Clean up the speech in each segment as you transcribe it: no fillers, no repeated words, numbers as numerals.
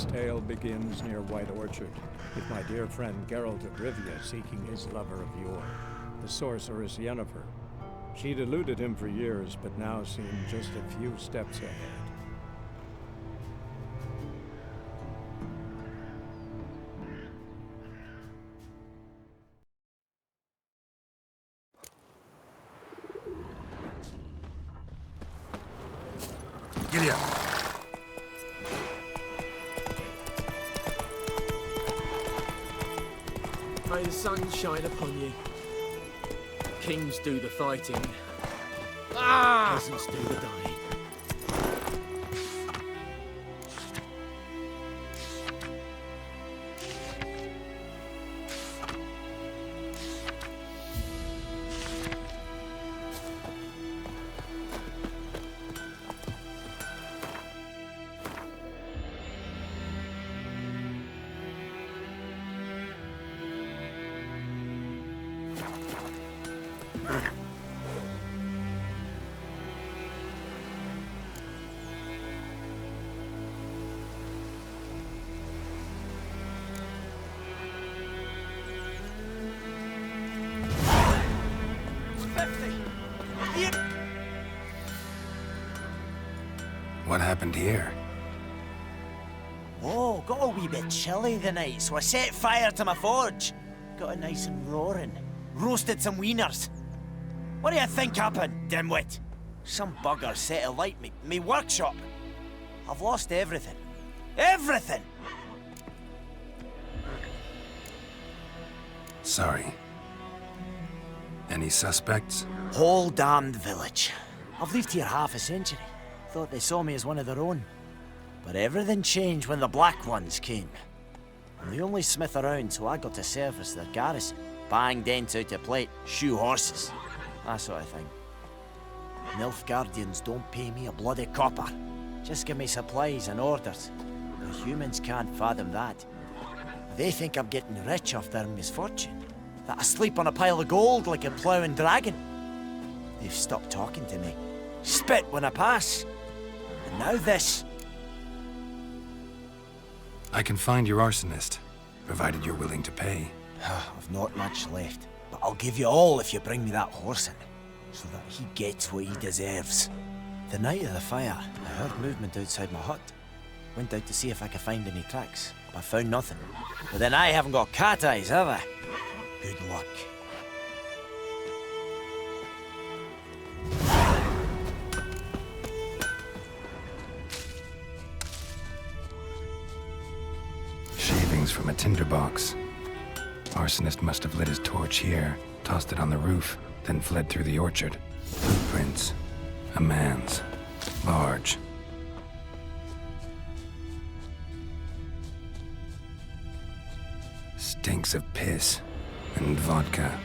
This tale begins near White Orchard, with my dear friend Geralt of Rivia seeking his lover of yore, the sorceress Yennefer. She'd eluded him for years, but now seemed just a few steps ahead. Giddy up. May the sun shine upon you. Kings do the fighting. Peasants do the dying. What happened here? Oh, got a wee bit chilly the night, so I set fire to my forge. Got it nice and roaring. Roasted some wieners. What do you think happened, dimwit? Some bugger set alight me workshop. I've lost everything. Everything! Sorry. Any suspects? Whole damned village. I've lived here half a century. Thought they saw me as one of their own. But everything changed when the Black Ones came. I'm the only smith around, so I got to service their garrison. Bang dents out of plate, shoe horses. That sort of thing. Nilfgaardians don't pay me a bloody copper. Just give me supplies and orders. The humans can't fathom that. They think I'm getting rich off their misfortune. That I sleep on a pile of gold like a ploughing dragon. They've stopped talking to me. Spit when I pass. And now this. I can find your arsonist, provided you're willing to pay. I've not much left, but I'll give you all if you bring me that horse in, so that he gets what he deserves. The night of the fire, I heard movement outside my hut. Went out to see if I could find any tracks, but I found nothing. But then I haven't got cat eyes, have I? Good luck. Shavings from a tinderbox. Arsonist must have lit his torch here, tossed it on the roof, then fled through the orchard. Footprints. A man's. Large. Stinks of piss and vodka.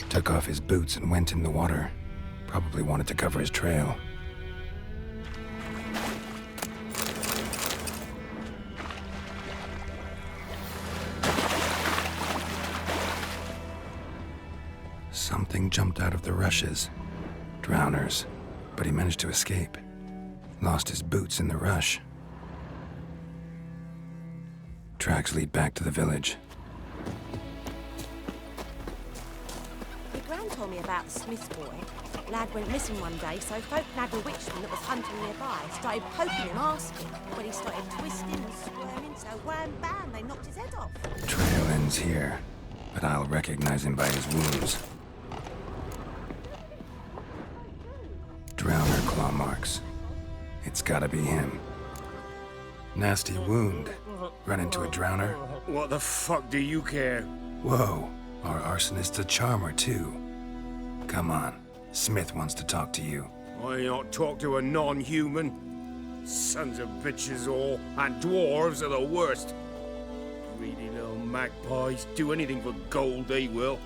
Took off his boots and went in the water. Probably wanted to cover his trail. Something jumped out of the rushes. Drowners. But he managed to escape. Lost his boots in the rush. Tracks lead back to the village. Gran told me about the Smith's boy. Lad went missing one day, so folk nagged a witchman that was hunting nearby. Started poking him, asking. When he started twisting and squirming, so wham bam, they knocked his head off. Trail ends here, but I'll recognize him by his wounds. Drowner claw marks. It's gotta be him. Nasty wound. Run into a drowner. What the fuck do you care? Whoa, our arsonist's a charmer too. Come on, Smith wants to talk to you. I not talk to a non-human. Sons of bitches all, and dwarves are the worst. Greedy little magpies, do anything for gold they will.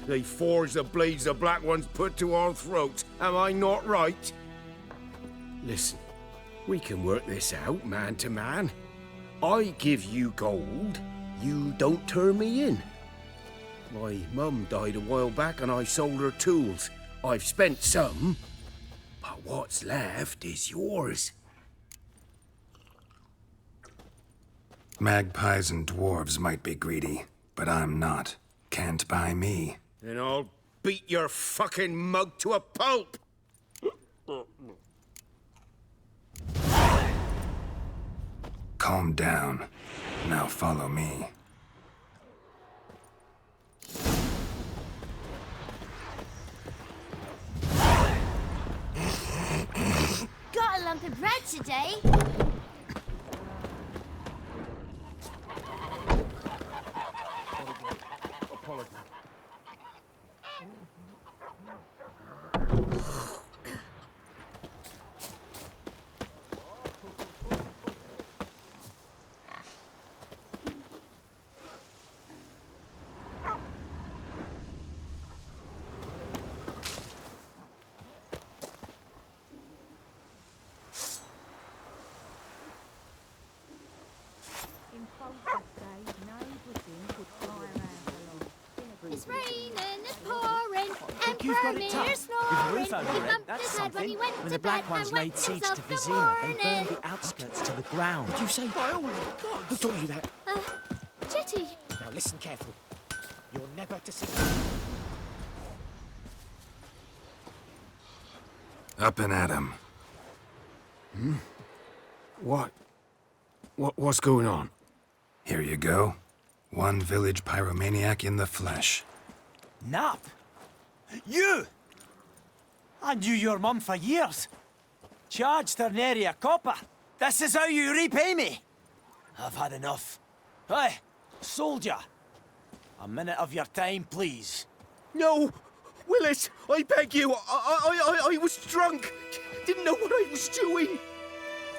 They forge the blades the Black Ones put to our throats. Am I not right? Listen, we can work this out man to man. I give you gold, you don't turn me in. My mum died a while back and I sold her tools. I've spent some, but what's left is yours. Magpies and dwarves might be greedy, but I'm not. Can't buy me. Then I'll beat your fucking mug to a pulp! Calm down. Now follow me. Got a lump of bread today. It's raining, it's pouring, and You've got it tough. Vermeer's With snoring. the roof over He it, bumped that's his head when something. he went When to the Black bed Ones and laid waked siege to himself the Vizima, they burned morning. the outskirts to the ground. You say, by all God, who told you that? Jetty, Now listen carefully. You're never to see. Up and at 'em. What's going on? Here you go. One village pyromaniac in the flesh. Nap? You! I knew your mum for years. Charged her nary a copper. This is how you repay me. I've had enough. Hey, soldier. A minute of your time, please. No! Willis, I beg you, I was drunk. Didn't know what I was doing.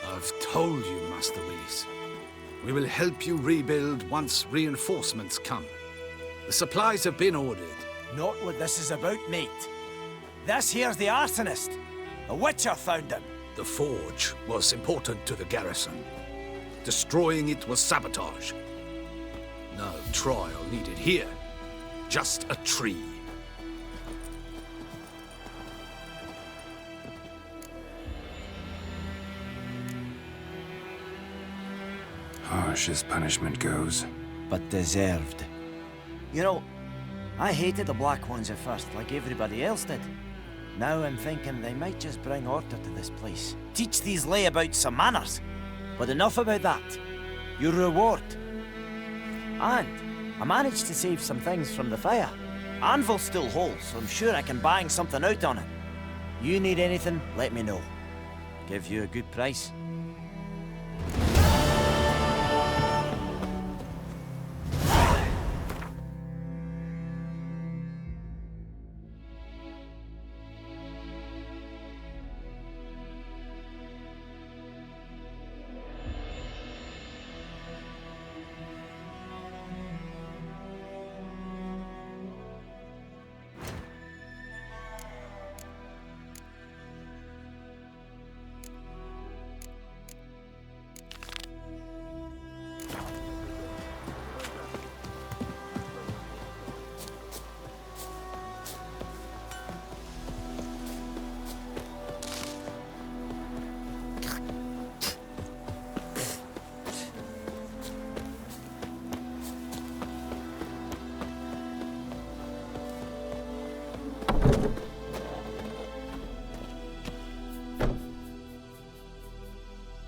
I've told you, Master Willis. We will help you rebuild once reinforcements come. The supplies have been ordered. Not what this is about, mate. This here's the arsonist. A witcher found him. The forge was important to the garrison. Destroying it was sabotage. No trial needed here. Just a tree. Harsh as punishment goes. But deserved. You know, I hated the Black Ones at first, like everybody else did. Now I'm thinking they might just bring order to this place. Teach these layabouts some manners. But enough about that. Your reward. And I managed to save some things from the fire. Anvil's still whole, so I'm sure I can bang something out on it. You need anything, let me know. Give you a good price.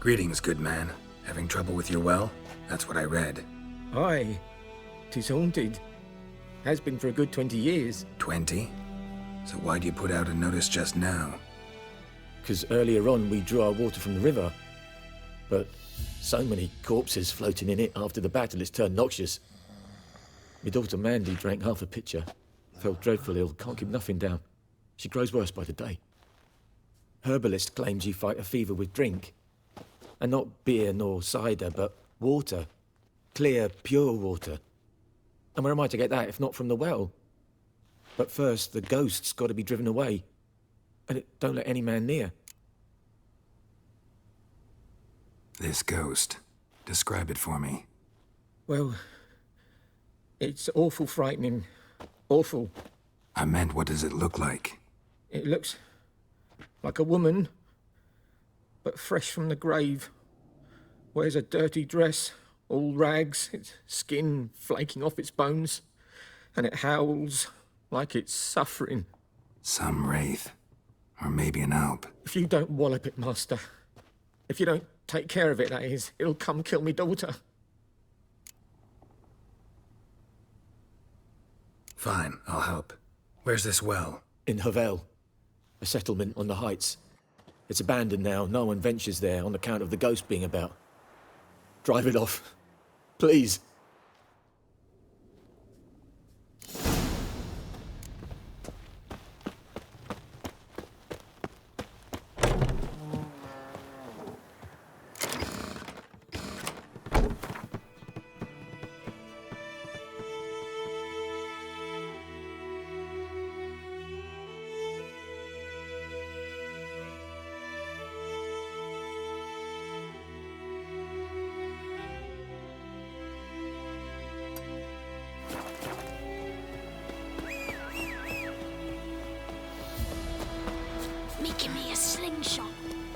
Greetings, good man. Having trouble with your well? That's what I read. Aye, 'tis haunted. Has been for a good 20 years. 20? So why'd you put out a notice just now? Because earlier on we drew our water from the river. But so many corpses floating in it after the battle it's turned noxious. My daughter Mandy drank half a pitcher. Fell dreadful ill, can't keep nothing down. She grows worse by the day. Herbalist claims you fight a fever with drink. And not beer nor cider, but water. Clear, pure water. And where am I to get that if not from the well? But first, the ghost's got to be driven away. And it don't let any man near. This ghost. Describe it for me. Well, it's awful frightening. Awful. I meant, what does it look like? It looks like a woman, but fresh from the grave. Wears a dirty dress, all rags, its skin flaking off its bones, and it howls like it's suffering. Some wraith. Or maybe an alp. If you don't wallop it, Master, if you don't take care of it, that is, it'll come kill me daughter. Fine, I'll help. Where's this well? In Havel, a settlement on the heights. It's abandoned now. No one ventures there on account of the ghost being about. Drive it off. Please. Making me a slingshot.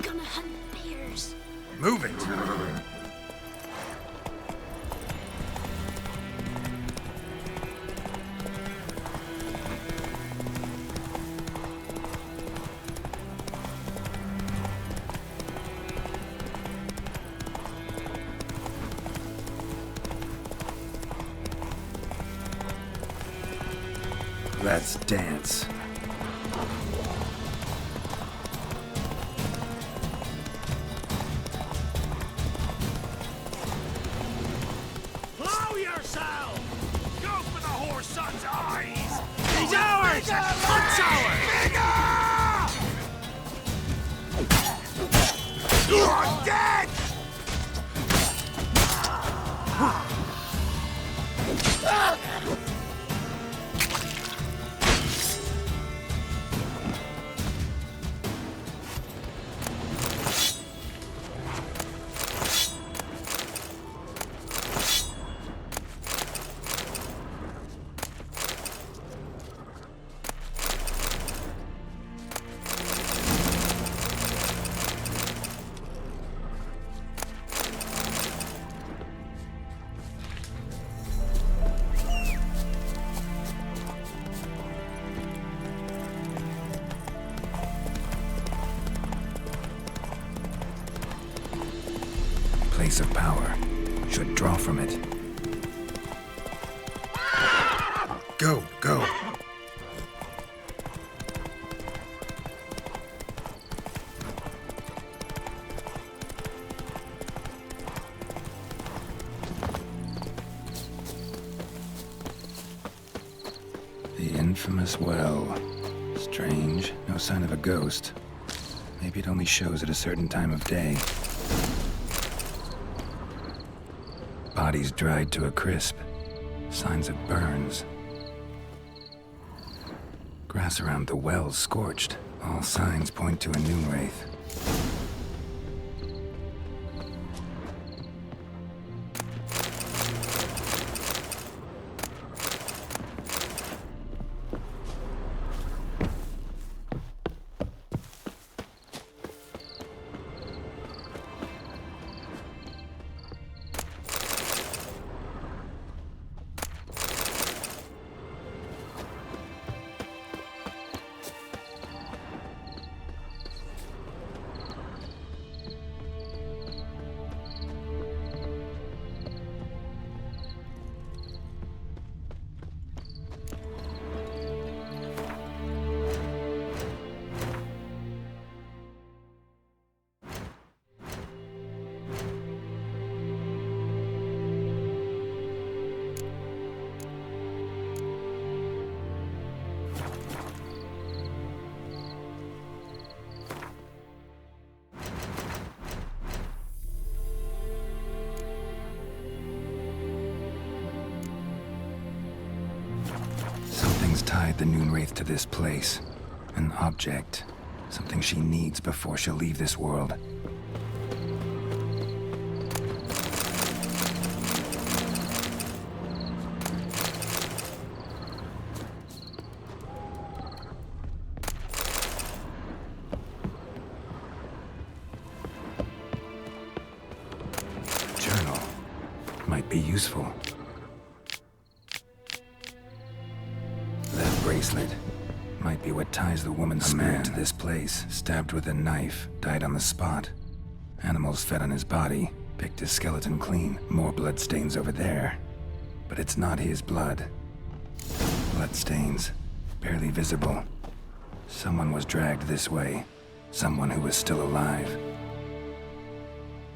Gonna hunt bears. Move it! Let's dance. Blow yourself! Go for the horse son's eyes! He's ours! Hunt's ours! You're dead! Place of power. Should draw from it. Go, go! The infamous well. Strange. No sign of a ghost. Maybe it only shows at a certain time of day. Bodies dried to a crisp. Signs of burns. Grass around the well scorched. All signs point to a new wraith. Something's tied the Noonwraith to this place. An object. Something she needs before she'll leave this world. might be useful. That bracelet might be what ties the woman's spirit to this place. Stabbed with a knife, died on the spot. Animals fed on his body, picked his skeleton clean. More bloodstains over there. But it's not his blood. Bloodstains, barely visible. Someone was dragged this way. Someone who was still alive.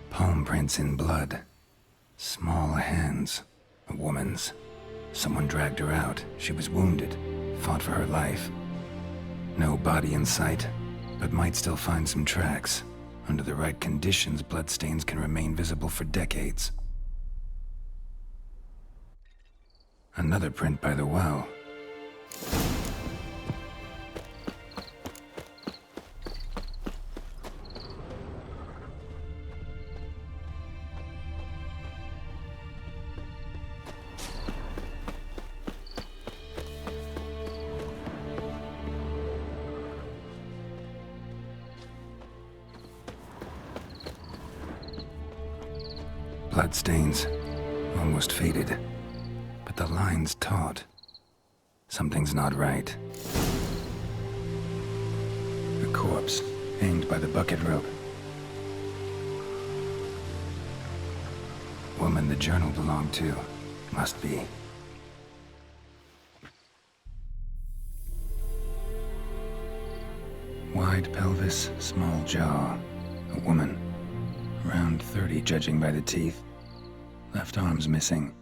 Palm prints in blood. Small hands. A woman's. Someone dragged her out. She was wounded. Fought for her life. No body in sight, but might still find some tracks. Under the right conditions, bloodstains can remain visible for decades. Another print by the well. Bloodstains, almost faded, but the line's taut. Something's not right. A corpse, hanged by the bucket rope. Woman the journal belonged to, must be. Wide pelvis, small jaw. A woman. Around 30, judging by the teeth. Left arm's missing.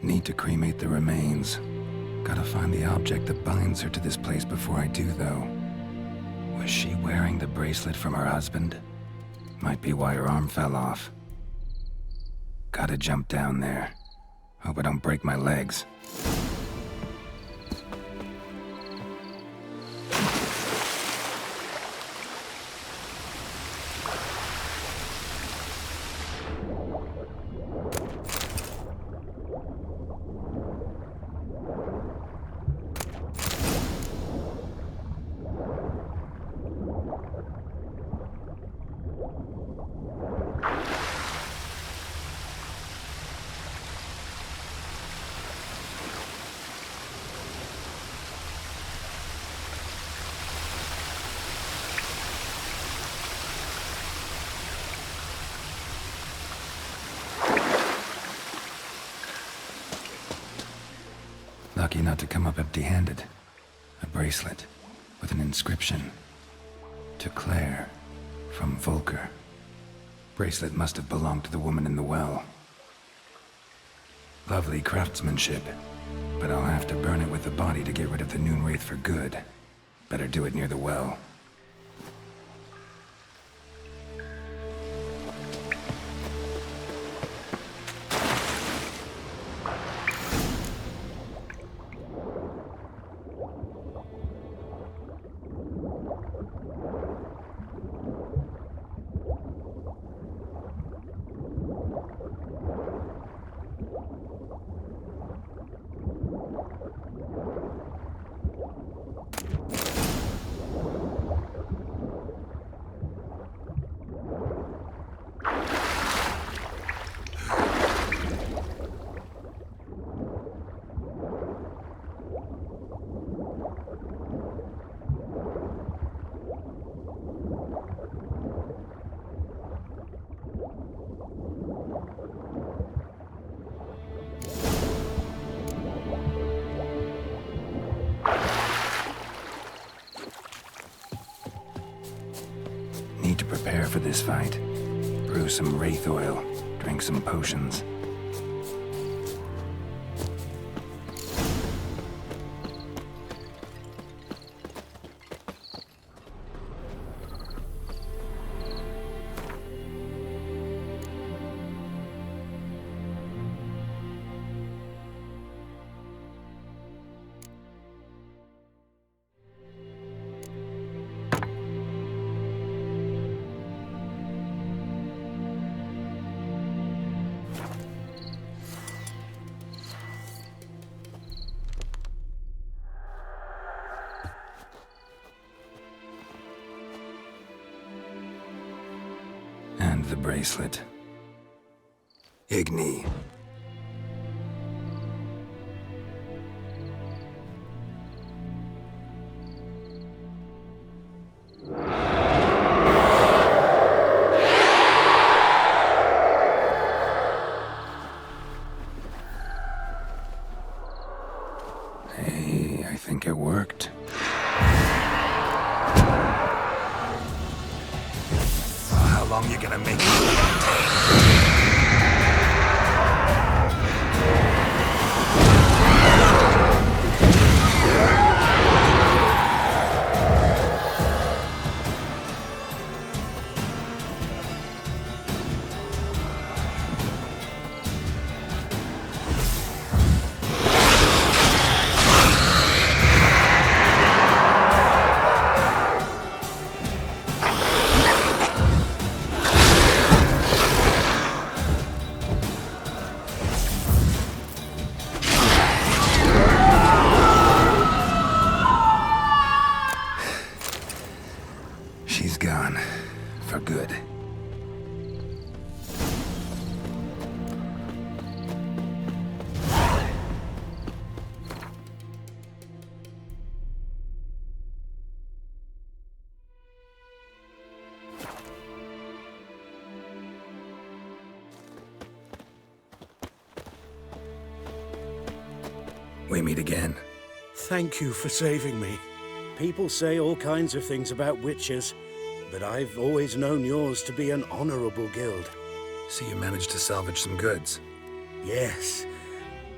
Need to cremate the remains. Gotta find the object that binds her to this place before I do, though. Was she wearing the bracelet from her husband? Might be why her arm fell off. Gotta jump down there. Hope I don't break my legs. Lucky not to come up empty-handed. A bracelet with an inscription. To Claire, from Volker. Bracelet must have belonged to the woman in the well. Lovely craftsmanship, but I'll have to burn it with the body to get rid of the Noonwraith for good. Better do it near the well. Need to prepare for this fight. Brew some wraith oil, drink some potions. And the bracelet. Igni. Hey, I think it worked. How long you gonna make me? She's gone. For good. We meet again. Thank you for saving me. People say all kinds of things about witches, but I've always known yours to be an honorable guild. So you managed to salvage some goods. Yes,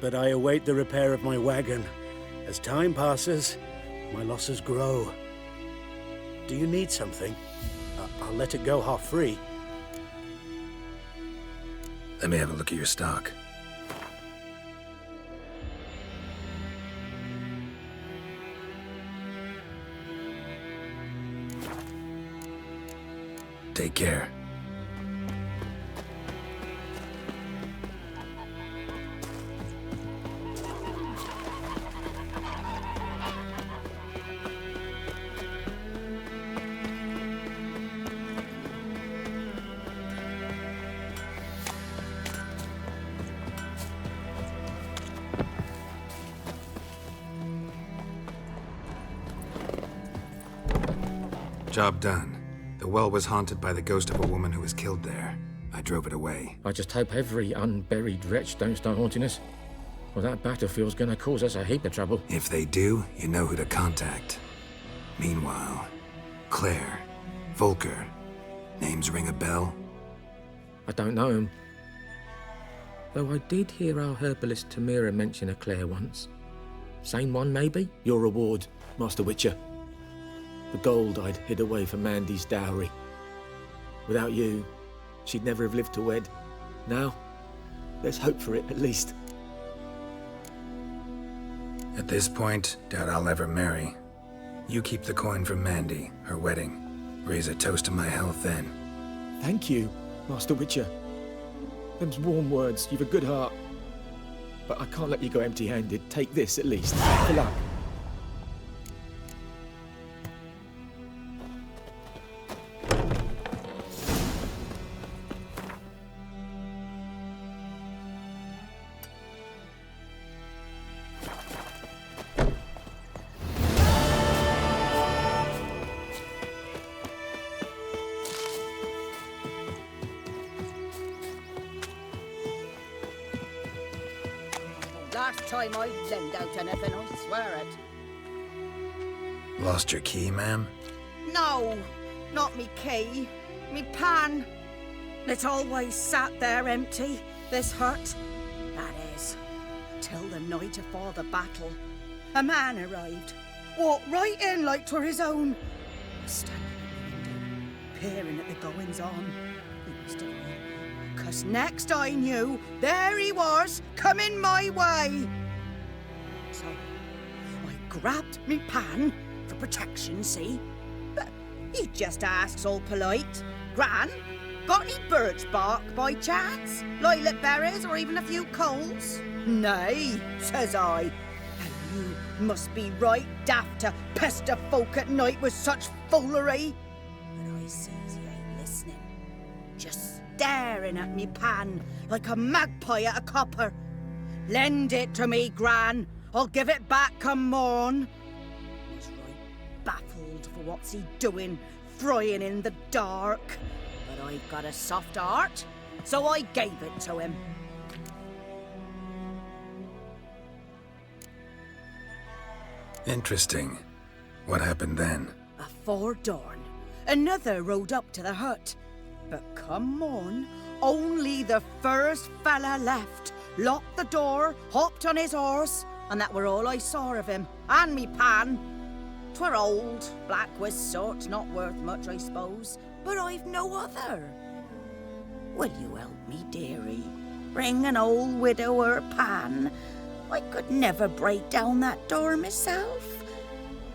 but I await the repair of my wagon. As time passes, my losses grow. Do you need something? I'll let it go half-free. Let me have a look at your stock. Take care. Job done. The well was haunted by the ghost of a woman who was killed there. I drove it away. I just hope every unburied wretch don't start haunting us. Well, that battlefield's gonna cause us a heap of trouble. If they do, you know who to contact. Meanwhile, Claire, Volker, names ring a bell? I don't know him. Though I did hear our herbalist Tamira mention a Claire once. Same one, maybe? Your reward, Master Witcher. The gold I'd hid away for Mandy's dowry. Without you, she'd never have lived to wed. Now, there's hope for it, at least. At this point, doubt I'll ever marry. You keep the coin from Mandy, her wedding. Raise a toast to my health then. Thank you, Master Witcher. Them's warm words, you've a good heart. But I can't let you go empty-handed. Take this, at least. For luck. Last time I lend out anything, I swear it. Lost your key, ma'am? No, not me key. Me pan. It's always sat there empty, this hut. That is, till the night afore the battle. A man arrived, walked right in like 'twere his own. Was standing at the window, peering at the goings-on. He must have known, 'cause next I knew, there he was, coming my way. So, I grabbed me pan, for protection, see? But he just asks all polite, Gran, got any birch bark by chance? Lilac berries or even a few coals? Nay, says I. And you must be right daft to pester folk at night with such foolery. But I sees he ain't listening. Just staring at me pan like a magpie at a copper. Lend it to me, Gran. I'll give it back come morn. I was right baffled for what's he doing, frying in the dark. But I've got a soft heart, so I gave it to him. Interesting. What happened then? Afore dawn, another rode up to the hut. But come morn, only the first fella left, locked the door, hopped on his horse, and that were all I saw of him, and me pan. 'Twere old, black with soot, not worth much, I suppose, but I've no other. Will you help me, dearie? Bring an old widower pan. I could never break down that door myself.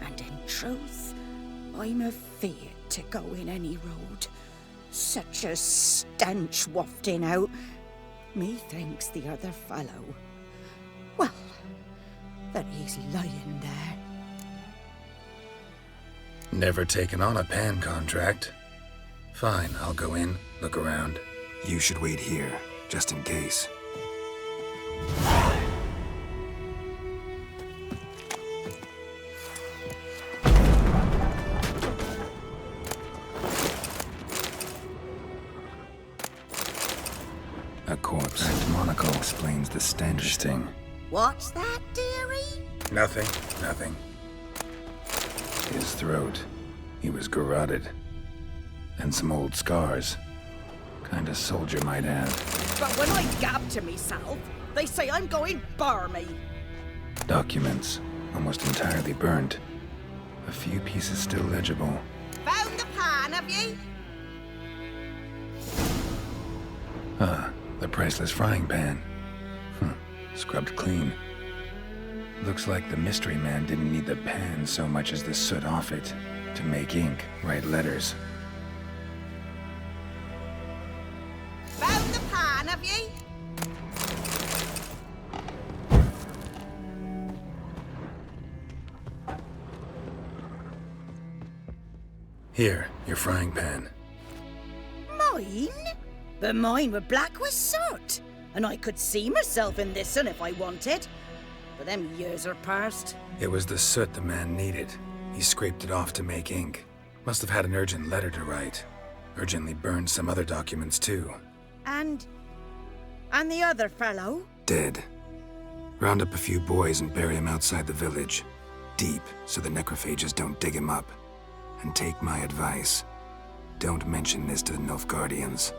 And in truth, I'm afeard to go in any road. Such a stench wafting out. Methinks the other fellow, well, that he's lying there. Never taken on a pan contract. Fine, I'll go in, look around. You should wait here, just in case. A corpse. That monocle explains the stench. Interesting. What's that, dearie? Nothing. His throat. He was garroted. And some old scars. Kind of soldier might have. But when I gab to myself, they say I'm going barmy. Documents. Almost entirely burnt. A few pieces still legible. Found the pan, have ye? The priceless frying pan. Scrubbed clean. Looks like the mystery man didn't need the pan so much as the soot off it to make ink, write letters. Found the pan, have ye? Here, your frying pan. Mine? But mine were black with soot, and I could see myself in this one if I wanted. But them years are past. It was the soot the man needed. He scraped it off to make ink. Must have had an urgent letter to write. Urgently burned some other documents too. And the other fellow? Dead. Round up a few boys and bury him outside the village. Deep, so the necrophages don't dig him up. And take my advice. Don't mention this to the Nilfgaardians.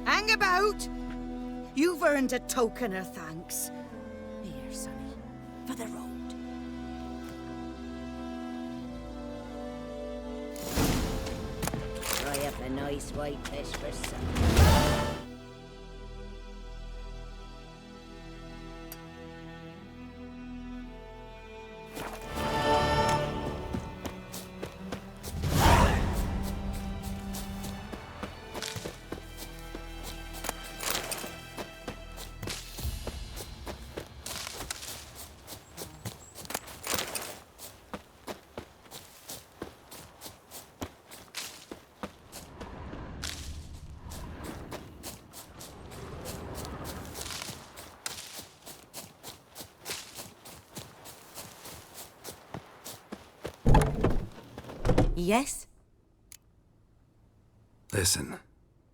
Hang about! You've earned a token of thanks. Here, sonny, for the road. Try up a nice white fish for supper. Yes? Listen,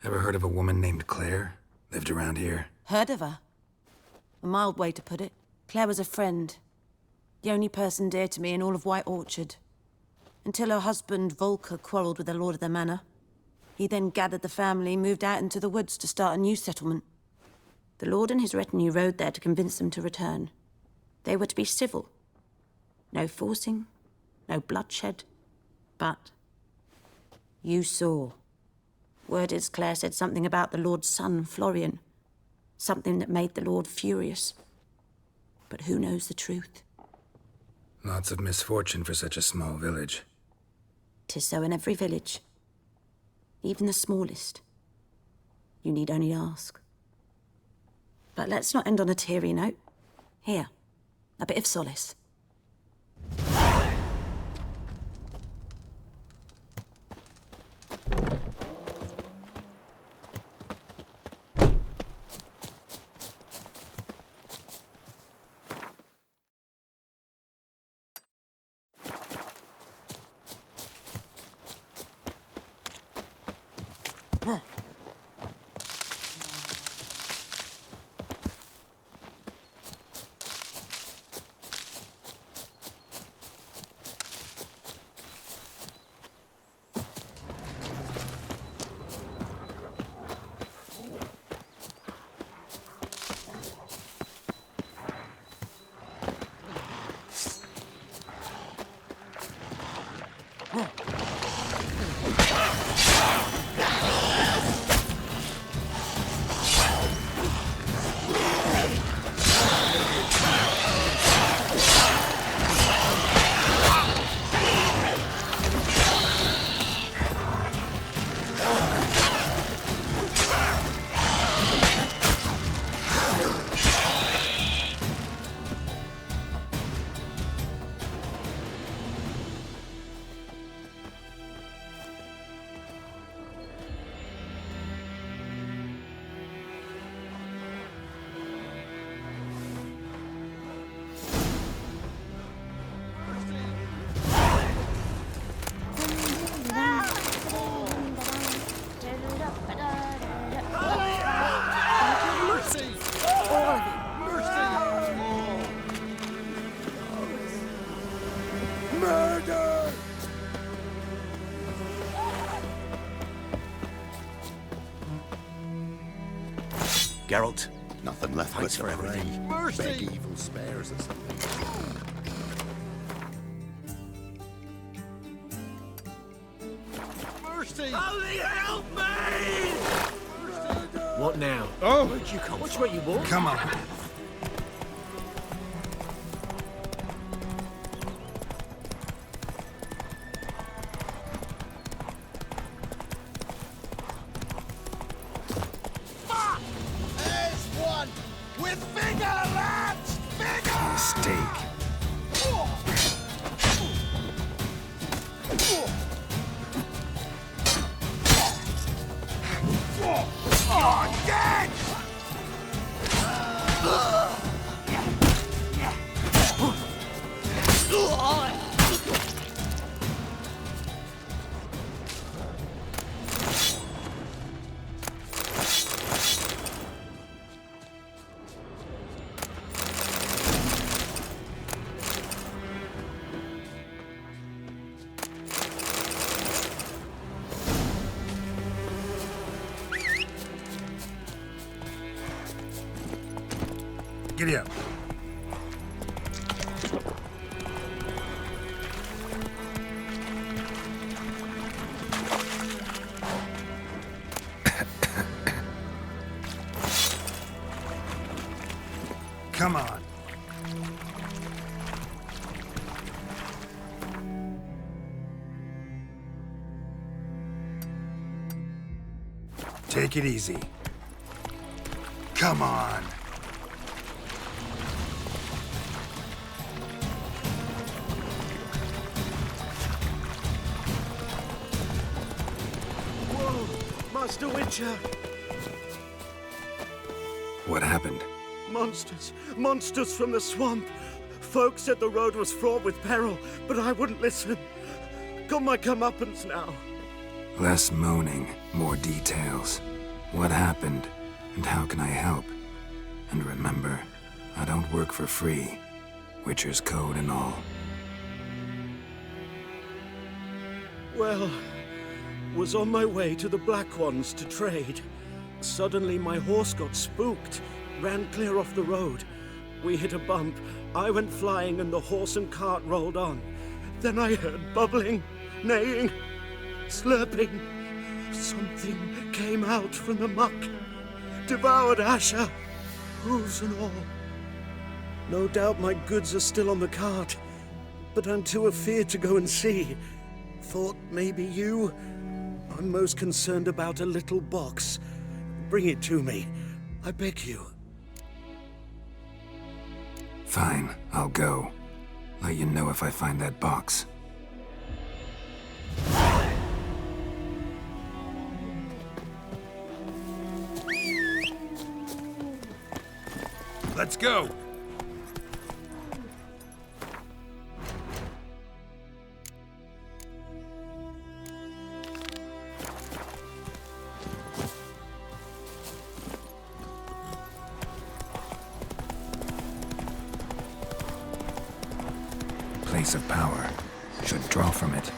ever heard of a woman named Claire? Lived around here? Heard of her? A mild way to put it. Claire was a friend. The only person dear to me in all of White Orchard. Until her husband, Volker, quarrelled with the lord of the manor. He then gathered the family, moved out into the woods to start a new settlement. The lord and his retinue rode there to convince them to return. They were to be civil. No forcing, no bloodshed. But you saw. Word is Claire said something about the Lord's son, Florian. Something that made the Lord furious. But who knows the truth? Lots of misfortune for such a small village. 'Tis so in every village. Even the smallest. You need only ask. But let's not end on a teary note. Here, a bit of solace. Geralt, nothing left Thanks but for to everything. Mercy! Beg evil spares or something. Mercy! Only help me! What now? Oh! Where'd you come Which way you walk? Come on. There's one! With vigor, lads! Vigor! Mistake. You're dead! Giddy up. Come on. Take it easy. Come on. Master Witcher! What happened? Monsters! Monsters from the swamp! Folk said the road was fraught with peril, but I wouldn't listen. Got my comeuppance now. Less moaning, more details. What happened, and how can I help? And remember, I don't work for free. Witcher's code and all. Well, was on my way to the Black Ones to trade. Suddenly my horse got spooked, ran clear off the road. We hit a bump, I went flying and the horse and cart rolled on. Then I heard bubbling, neighing, slurping. Something came out from the muck, devoured Asher, hooves and all. No doubt my goods are still on the cart, but I'm too afeard to go and see. Thought maybe you... I'm most concerned about a little box. Bring it to me. I beg you. Fine, I'll go. Let you know if I find that box. Let's go! Place of power. Should draw from it.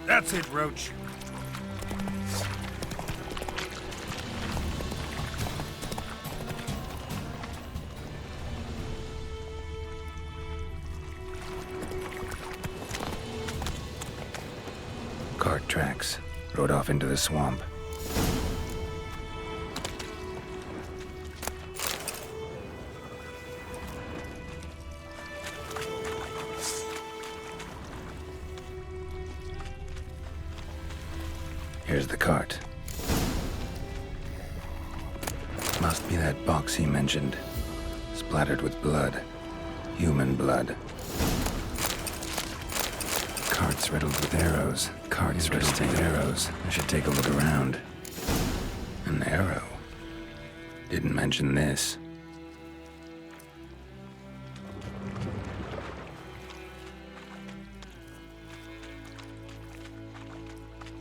That's it, Roach. cart tracks. Rode off into the swamp. Here's the cart. Must be that box he mentioned. Splattered with blood. Human blood. Carts riddled with arrows. Carts riddled with arrows. I should take a look around. An arrow. Didn't mention this.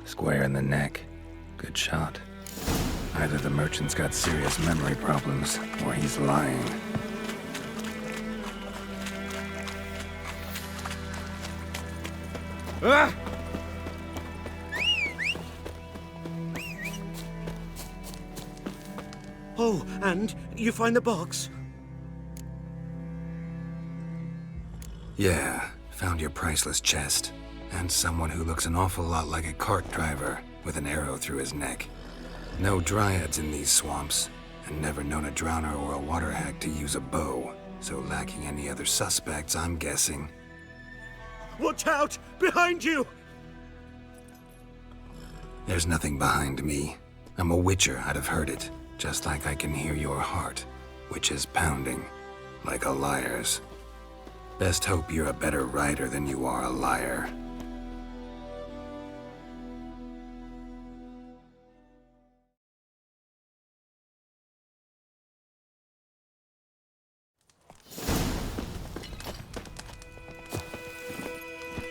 Square in the neck. Good shot. Either the merchant's got serious memory problems, or he's lying. Ah! Oh, and you find the box? Yeah, found your priceless chest. And someone who looks an awful lot like a cart driver, with an arrow through his neck. No dryads in these swamps, and never known a drowner or a water hag to use a bow. So lacking any other suspects, I'm guessing. Watch out! Behind you! There's nothing behind me. I'm a witcher, I'd have heard it. Just like I can hear your heart, which is pounding, like a liar's. Best hope you're a better rider than you are a liar.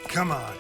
Come on.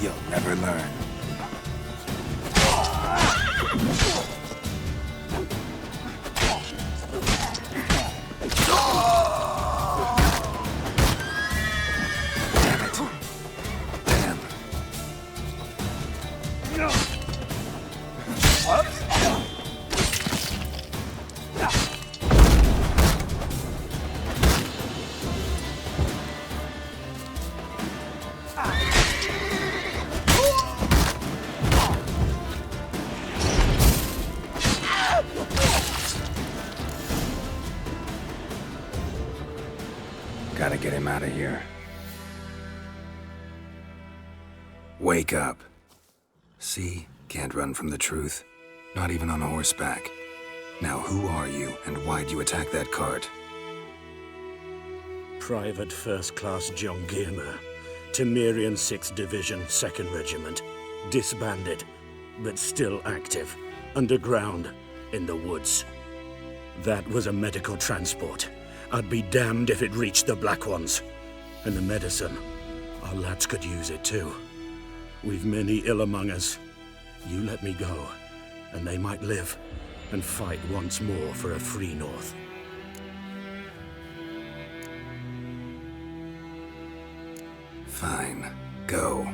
You'll never learn. Damn it. Damn. Gotta get him out of here. Wake up. See? Can't run from the truth. Not even on horseback. Now who are you, and why'd you attack that cart? Private First Class John Giermer, Temerian 6th Division, 2nd Regiment. Disbanded. but still active, underground, in the woods. That was a medical transport. I'd be damned if it reached the Black Ones. And the medicine, our lads could use it too. We've many ill among us. You let me go, and they might live and fight once more for a free North. Fine. Go.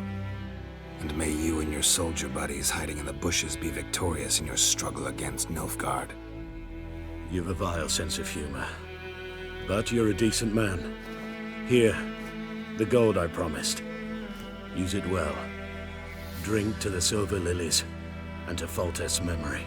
And may you and your soldier buddies hiding in the bushes be victorious in your struggle against Nilfgaard. You've a vile sense of humor. But you're a decent man. Here, the gold I promised. Use it well. Drink to the silver lilies, and to Foltest's memory.